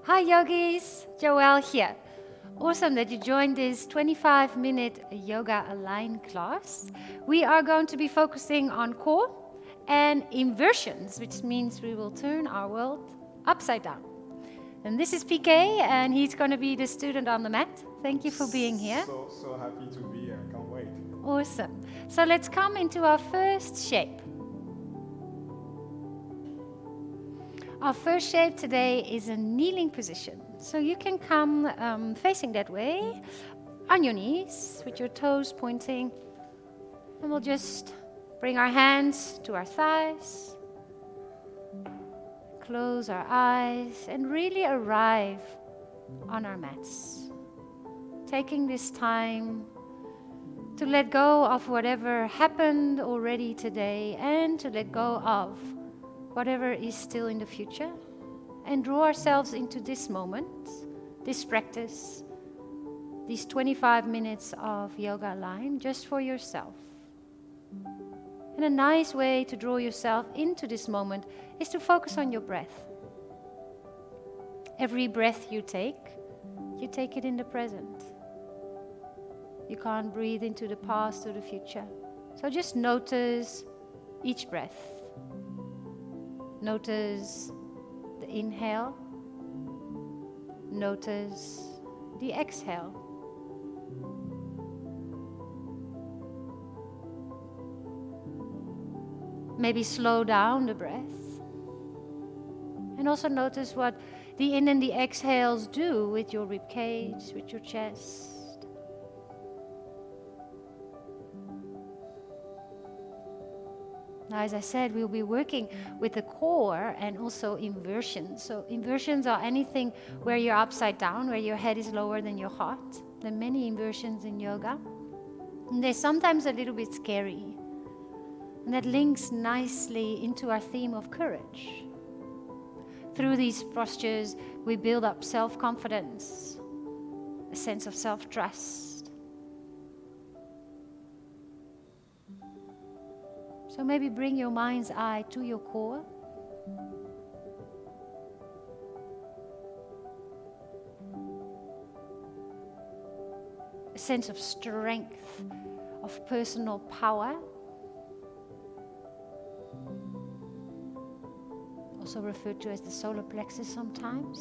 Hi yogis, Joelle here. Awesome that you joined this 25-minute yoga align class. We are going to be focusing on core and inversions, which means we will turn our world upside down. And this is PK, and he's going to be the student on the mat. Thank you for being here. So happy to be here. Can't wait. Awesome. So let's come into our first shape. Our first shape today is a kneeling position. So you can come facing that way, on your knees, with your toes pointing. And we'll just bring our hands to our thighs, close our eyes, and really arrive on our mats. Taking this time to let go of whatever happened already today and to let go of whatever is still in the future, and draw ourselves into this moment, this practice, these 25 minutes of yoga align just for yourself. And a nice way to draw yourself into this moment is to focus on your breath. Every breath you take it in the present. You can't breathe into the past or the future. So just notice each breath. Notice the inhale. Notice the exhale. Maybe slow down the breath. And also notice what the in and the exhales do with your rib cage, with your chest. Now, as I said, we'll be working with the core and also inversions. So inversions are anything where you're upside down, where your head is lower than your heart. There are many inversions in yoga. And they're sometimes a little bit scary. And that links nicely into our theme of courage. Through these postures, we build up self-confidence, a sense of self-trust. So maybe bring your mind's eye to your core. A sense of strength, of personal power. Also referred to as the solar plexus sometimes.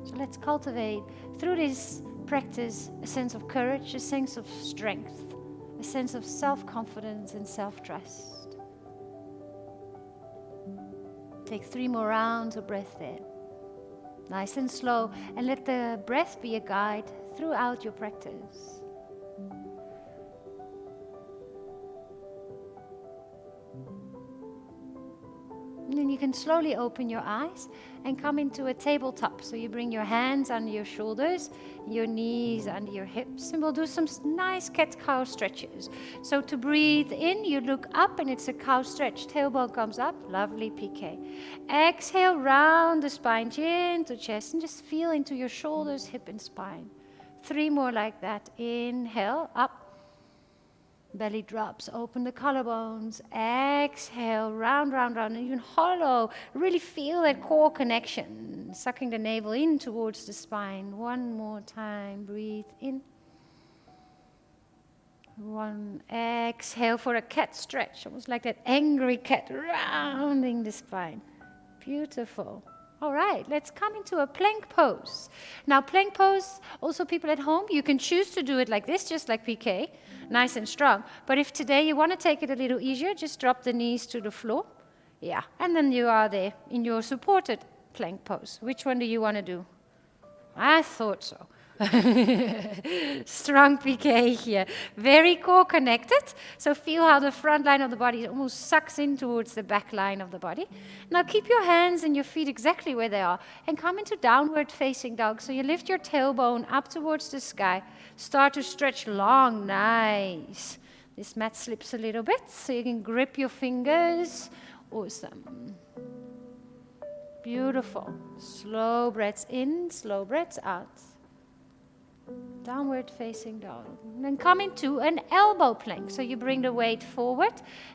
So let's cultivate through this practice a sense of courage, a sense of strength, a sense of self-confidence and self-trust. Take 3 more rounds of breath there. Nice and slow, and let the breath be a guide throughout your practice. And then you can slowly open your eyes and come into a tabletop. So you bring your hands under your shoulders, your knees under your hips, and we'll do some nice cat-cow stretches. So to breathe in, you look up and it's a cow stretch. Tailbone comes up, lovely PK. Exhale, round the spine, chin to chest, and just feel into your shoulders, hip and spine. 3 more like that. Inhale, up. Belly drops, open the collarbones, exhale, round, round, round, and even hollow. Really feel that core connection, sucking the navel in towards the spine. 1 more time, breathe in. 1, exhale for a cat stretch, almost like that angry cat rounding the spine. Beautiful. All right, let's come into a plank pose. Now, plank pose, also people at home, you can choose to do it like this, just like PK, nice and strong. But if today you want to take it a little easier, just drop the knees to the floor. Yeah, and then you are there in your supported plank pose. Which one do you want to do? I thought so. Strong PK here. Very core connected. So feel how the front line of the body almost sucks in towards the back line of the body. Now keep your hands and your feet exactly where they are and come into downward facing dog. So you lift your tailbone up towards the sky. Start to stretch long. Nice. This mat slips a little bit so you can grip your fingers. Awesome. Beautiful. Slow breaths in, slow breaths out. Downward facing dog. And then come into an elbow plank. So you bring the weight forward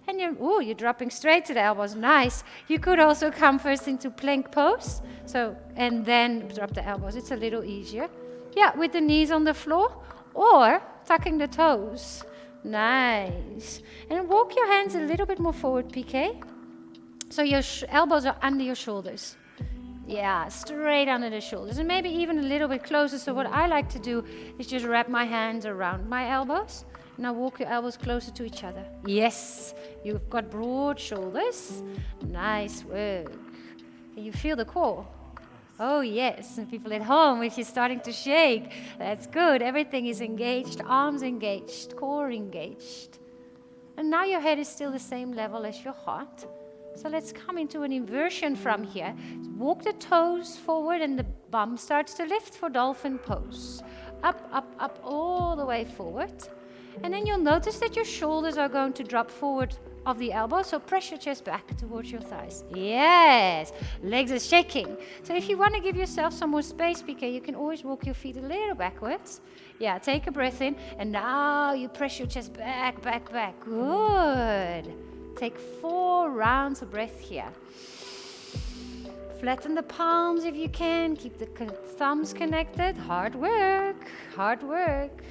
and you're dropping straight to the elbows. Nice. You could also come first into plank pose. So, and then drop the elbows. It's a little easier. Yeah, with the knees on the floor or tucking the toes. Nice. And walk your hands a little bit more forward, PK. So your elbows are under your shoulders. Yeah, straight under the shoulders. And maybe even a little bit closer. So what I like to do is just wrap my hands around my elbows. Now walk your elbows closer to each other. Yes, you've got broad shoulders. Nice work. Can you feel the core? Oh, yes. And people at home, if you're starting to shake, that's good. Everything is engaged. Arms engaged. Core engaged. And now your head is still the same level as your heart. So let's come into an inversion from here. Walk the toes forward and the bum starts to lift for dolphin pose. Up, up, up, all the way forward. And then you'll notice that your shoulders are going to drop forward of the elbow. So press your chest back towards your thighs. Yes, legs are shaking. So if you want to give yourself some more space, PK, you can always walk your feet a little backwards. Yeah, take a breath in. And now you press your chest back, back, back. Good. Take 4 rounds of breath here. Flatten the palms if you can. Keep the thumbs connected. Hard work. Hard work.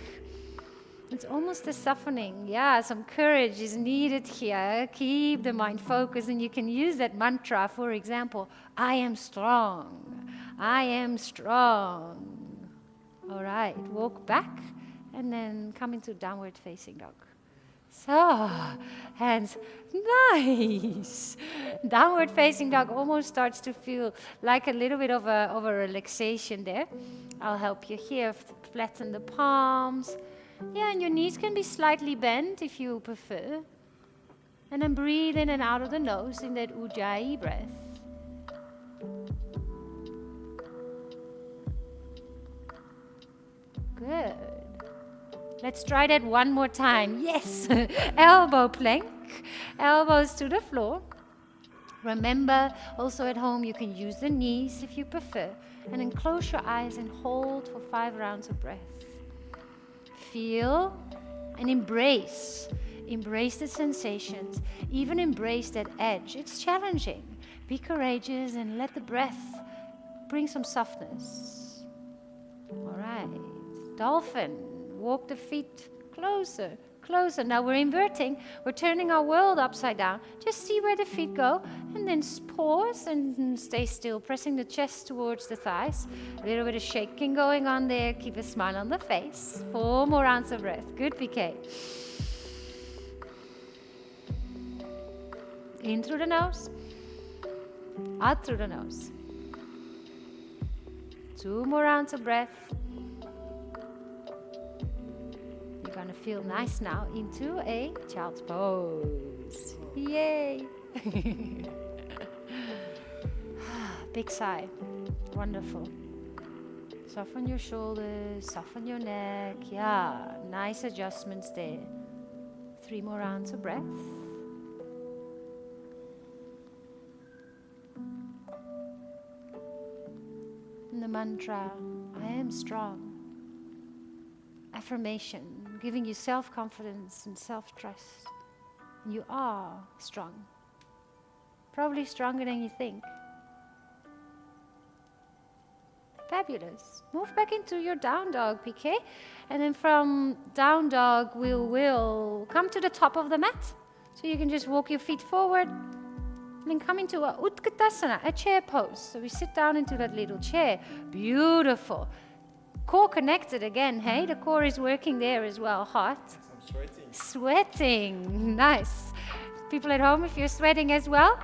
It's almost a softening. Yeah, some courage is needed here. Keep the mind focused, and you can use that mantra. For example, I am strong. I am strong. All right, walk back, and then come into downward facing dog. So, hands, nice. Downward facing dog almost starts to feel like a little bit of a relaxation there. I'll help you here. Flatten the palms. Yeah, and your knees can be slightly bent if you prefer. And then breathe in and out of the nose in that Ujjayi breath. Good. Let's try that one more time. Yes, elbow plank, elbows to the floor. Remember, also at home, you can use the knees if you prefer. And then close your eyes and hold for 5 rounds of breath. Feel and embrace. Embrace the sensations. Even embrace that edge. It's challenging. Be courageous and let the breath bring some softness. All right. Dolphin. Walk the feet closer, closer. Now we're inverting. We're turning our world upside down. Just see where the feet go and then pause and stay still, pressing the chest towards the thighs. A little bit of shaking going on there. Keep a smile on the face. 4 more rounds of breath. Good, PK. In through the nose. Out through the nose. 2 more rounds of breath. You're going to feel nice now into a child's pose. Yay! Big sigh. Wonderful. Soften your shoulders, soften your neck. Yeah, nice adjustments there. 3 more rounds of breath. And the mantra, I am strong. Affirmation, giving you self-confidence and self-trust. You are strong. Probably stronger than you think. Fabulous. Move back into your down dog, PK. And then from down dog, we'll come to the top of the mat. So you can just walk your feet forward. And then come into a Utkatasana, a chair pose. So we sit down into that little chair. Beautiful. Core connected again, hey? The core is working there as well. Heart. I'm sweating. Sweating. Nice. People at home, if you're sweating as well,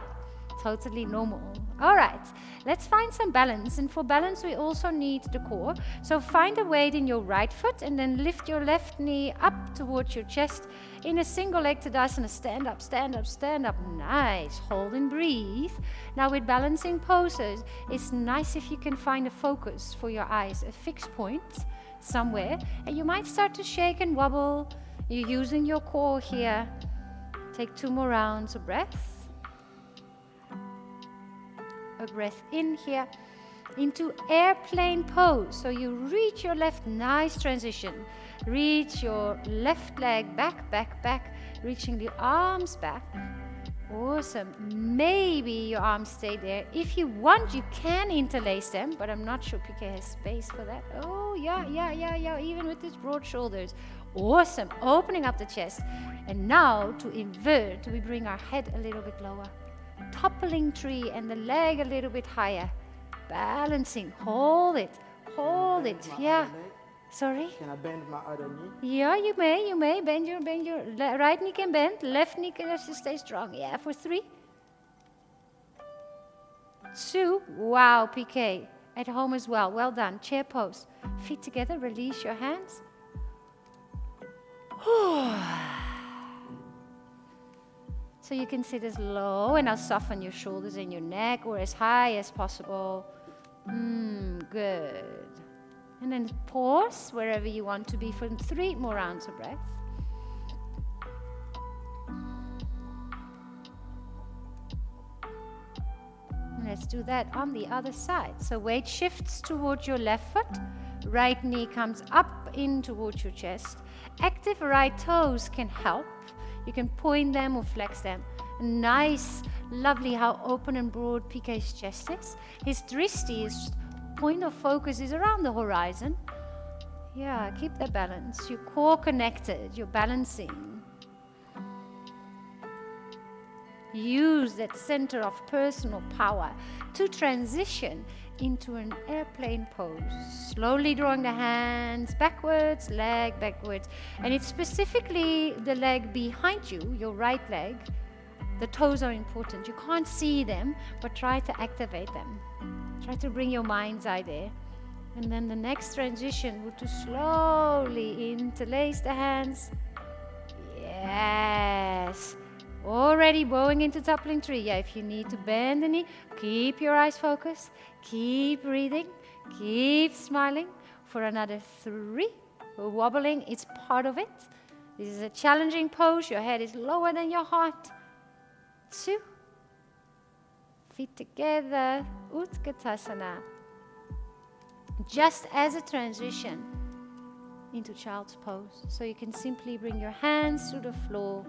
totally normal. All right. Let's find some balance. And for balance, we also need the core. So find a weight in your right foot and then lift your left knee up towards your chest in a single leg Tadasana. Stand up, stand up, stand up. Nice. Hold and breathe. Now with balancing poses, it's nice if you can find a focus for your eyes, a fixed point somewhere. And you might start to shake and wobble. You're using your core here. Take 2 more rounds of breath. A breath in here into airplane pose. So you reach your left, nice transition. Reach your left leg back, back, back, reaching the arms back. Awesome. Maybe your arms stay there. If you want, you can interlace them, but I'm not sure PK has space for that. Oh, yeah, even with his broad shoulders. Awesome. Opening up the chest. And now to invert, we bring our head a little bit lower. Toppling tree and the leg a little bit higher. Balancing. Hold it. Hold it. Yeah. Sorry? Can I bend my other knee? Yeah, you may. Bend your right knee can bend. Left knee can just stay strong. Yeah, for 3. 2. Wow, PK. At home as well. Well done. Chair pose. Feet together. Release your hands. So you can sit as low and now soften your shoulders and your neck, or as high as possible. Good. And then pause wherever you want to be for 3 more rounds of breath. And let's do that on the other side. So weight shifts towards your left foot. Right knee comes up in towards your chest. Active right toes can help. You can point them or flex them. Nice, lovely how open and broad PK's chest is. His dristi, his point of focus is around the horizon. Yeah, keep the balance. Your core connected, you're balancing. Use that center of personal power to transition into an airplane pose. Slowly drawing the hands backwards, leg backwards. And it's specifically the leg behind you, your right leg. The toes are important. You can't see them, but try to activate them. Try to bring your mind's eye there. And then the next transition would to slowly interlace the hands. Yes. Already bowing into toppling tree. Yeah, if you need to bend the knee, keep your eyes focused. Keep breathing. Keep smiling for another 3. Wobbling, it's part of it. This is a challenging pose. Your head is lower than your heart. 2. Feet together. Utkatasana. Just as a transition into child's pose. So you can simply bring your hands to the floor.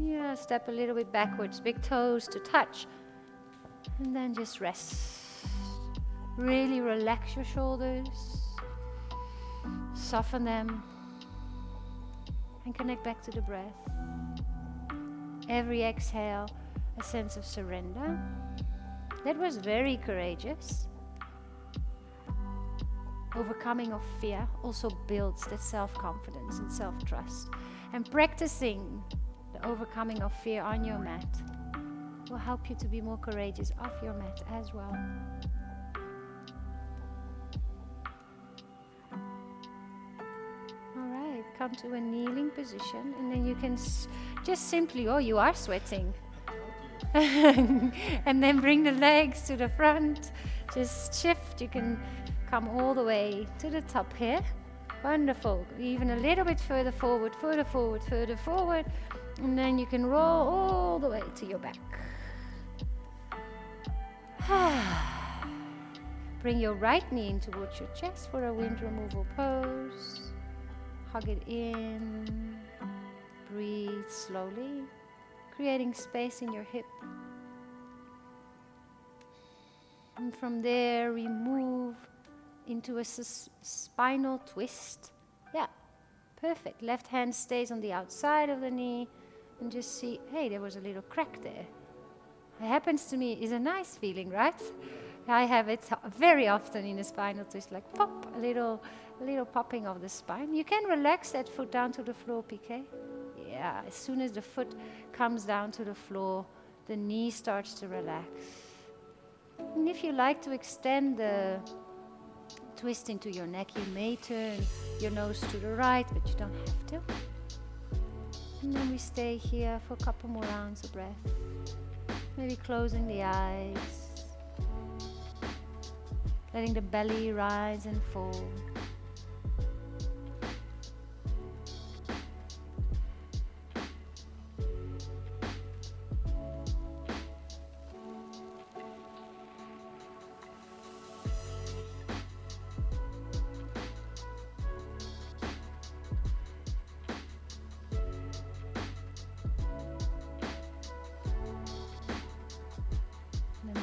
Yeah, step a little bit backwards, big toes to touch. And then just rest. Really relax your shoulders. Soften them. And connect back to the breath. Every exhale, a sense of surrender. That was very courageous. Overcoming of fear also builds that self-confidence and self-trust. And practicing the overcoming of fear on your mat will help you to be more courageous off your mat as well. All right, come to a kneeling position, and then you can just simply, oh, you are sweating. And then bring the legs to the front. Just shift. You can come all the way to the top here. Wonderful. Even a little bit further forward, further forward, further forward. And then you can roll all the way to your back. Bring your right knee in towards your chest for a wind removal pose. Hug it in. Breathe slowly, creating space in your hip. And from there, we move into a spinal twist. Yeah, perfect. Left hand stays on the outside of the knee. And just see, hey, there was a little crack there. It happens to me. It's a nice feeling, right? I have it very often in a spinal twist, like pop, a little popping of the spine. You can relax that foot down to the floor, PK. Yeah, as soon as the foot comes down to the floor, the knee starts to relax. And if you like to extend the twist into your neck, you may turn your nose to the right, but you don't have to. And then we stay here for a couple more rounds of breath. Maybe closing the eyes. Letting the belly rise and fall.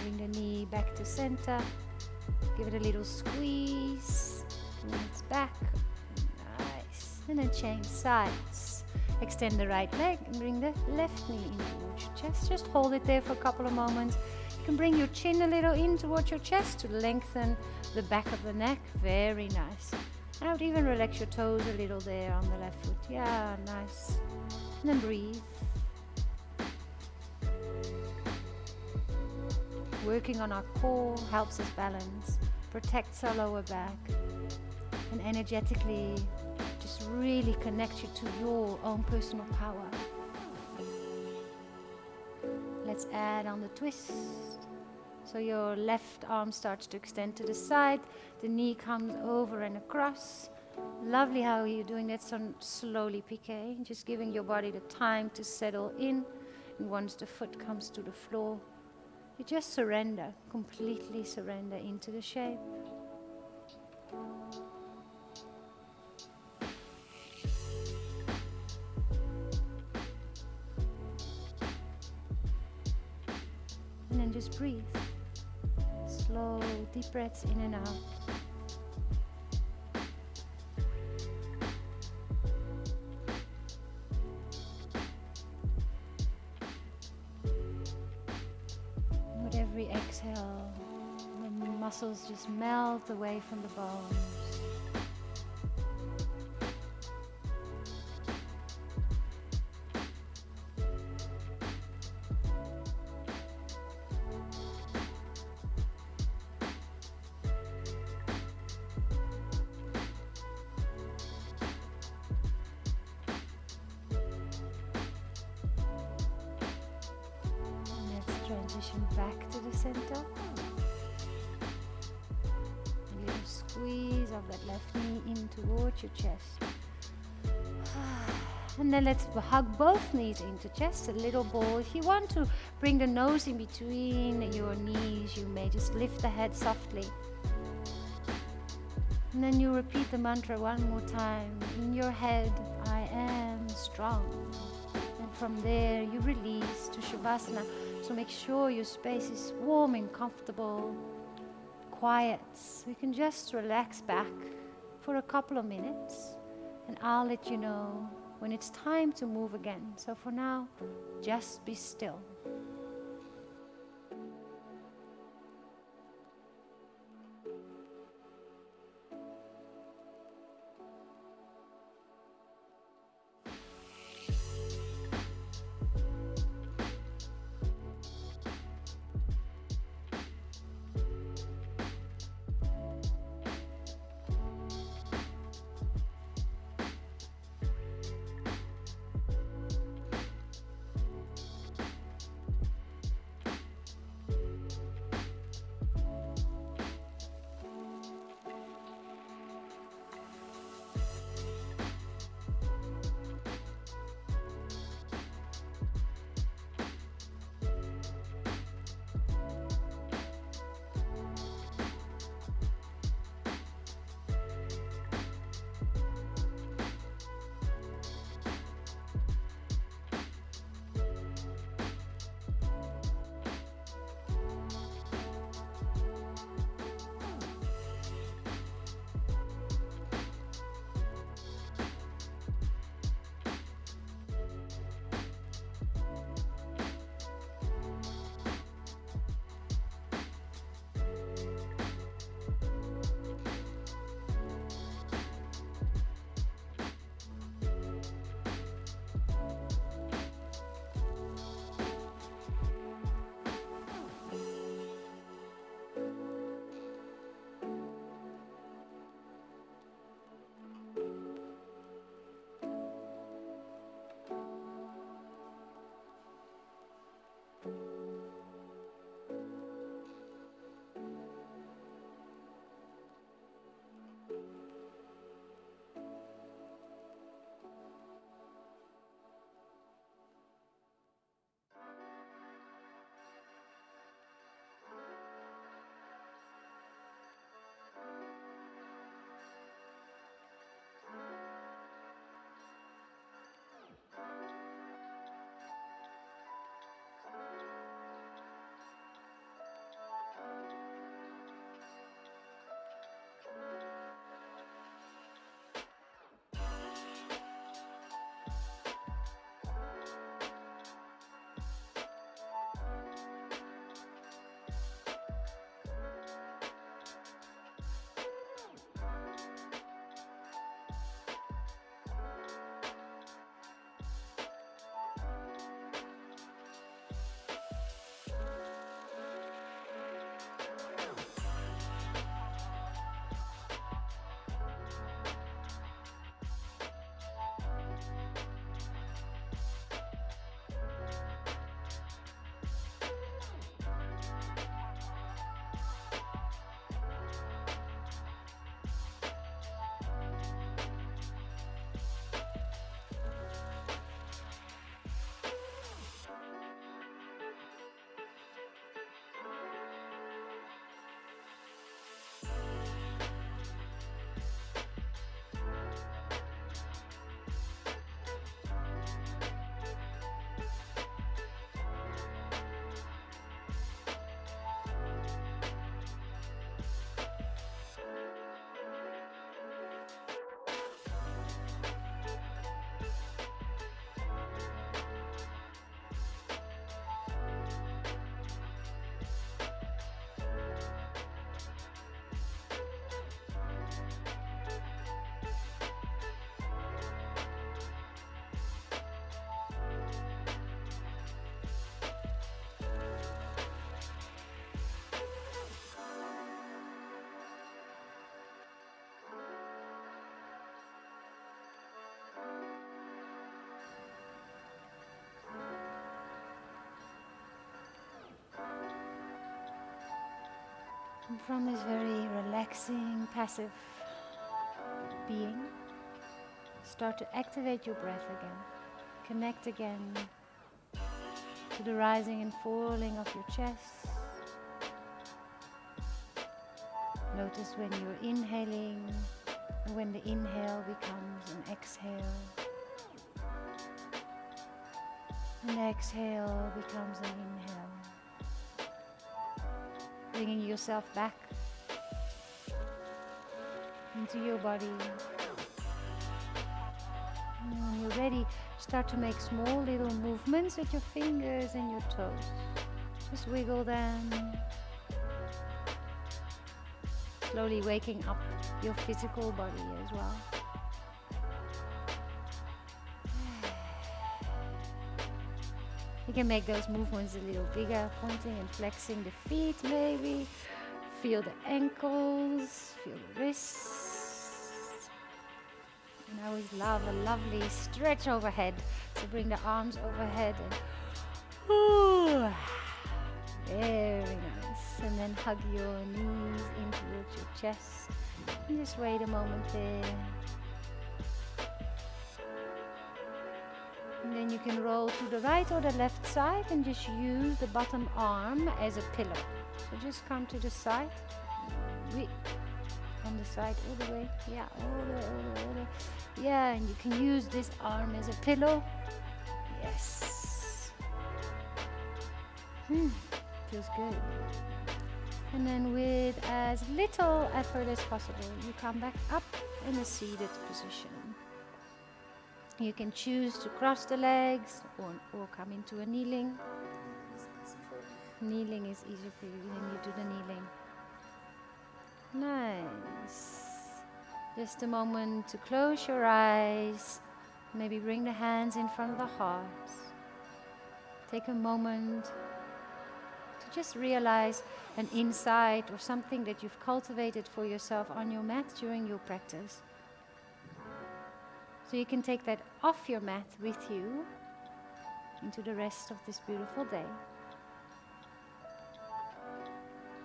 Bring the knee back to center. Give it a little squeeze. And it's back. Nice. And then change sides. Extend the right leg and bring the left knee in towards your chest. Just hold it there for a couple of moments. You can bring your chin a little in towards your chest to lengthen the back of the neck. Very nice. And I would even relax your toes a little there on the left foot. Yeah, nice. And then breathe. Working on our core helps us balance, protects our lower back, and energetically just really connect you to your own personal power. Let's add on the twist. So your left arm starts to extend to the side, the knee comes over and across. Lovely how you're doing that so slowly, PK, just giving your body the time to settle in. And once the foot comes to the floor, you just surrender, completely surrender into the shape. And then just breathe. Slow, deep breaths in and out. With every exhale, the muscles just melt away from the bones. Transition back to the center. A little squeeze of that left knee in towards your chest. And then let's hug both knees into chest, a little ball. If you want to bring the nose in between your knees, you may just lift the head softly. And then you repeat the mantra one more time. In your head, I am strong. And from there, you release to Shavasana. So make sure your space is warm and comfortable, quiet. So you can just relax back for a couple of minutes, and I'll let you know when it's time to move again. So for now, just be still. And from this very relaxing, passive being, start to activate your breath again. Connect again to the rising and falling of your chest. Notice when you're inhaling and when the inhale becomes an exhale. And the exhale becomes an inhale. Bringing yourself back into your body. And when you're ready, start to make small little movements with your fingers and your toes. Just wiggle them. Slowly waking up your physical body as well. You can make those movements a little bigger, pointing and flexing the feet maybe. Feel the ankles, feel the wrists. And I always love a lovely stretch overhead. So bring the arms overhead and very nice. And then hug your knees in towards your chest. And just wait a moment there. And then you can roll to the right or the left side and just use the bottom arm as a pillow. So just come to the side. On the side all the way. Yeah, all the way. Yeah, and you can use this arm as a pillow. Yes. Feels good. And then with as little effort as possible, you come back up in a seated position. You can choose to cross the legs or come into a kneeling. Kneeling is easy for you, then you do the kneeling. Nice. Just a moment to close your eyes. Maybe bring the hands in front of the heart. Take a moment to just realize an insight or something that you've cultivated for yourself on your mat during your practice. So you can take that off your mat with you into the rest of this beautiful day.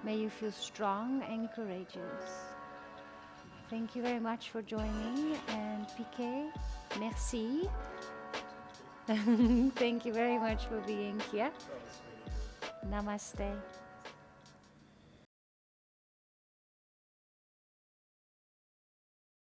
May you feel strong and courageous. Thank you very much for joining, and Piqué, merci. Thank you very much for being here. Namaste.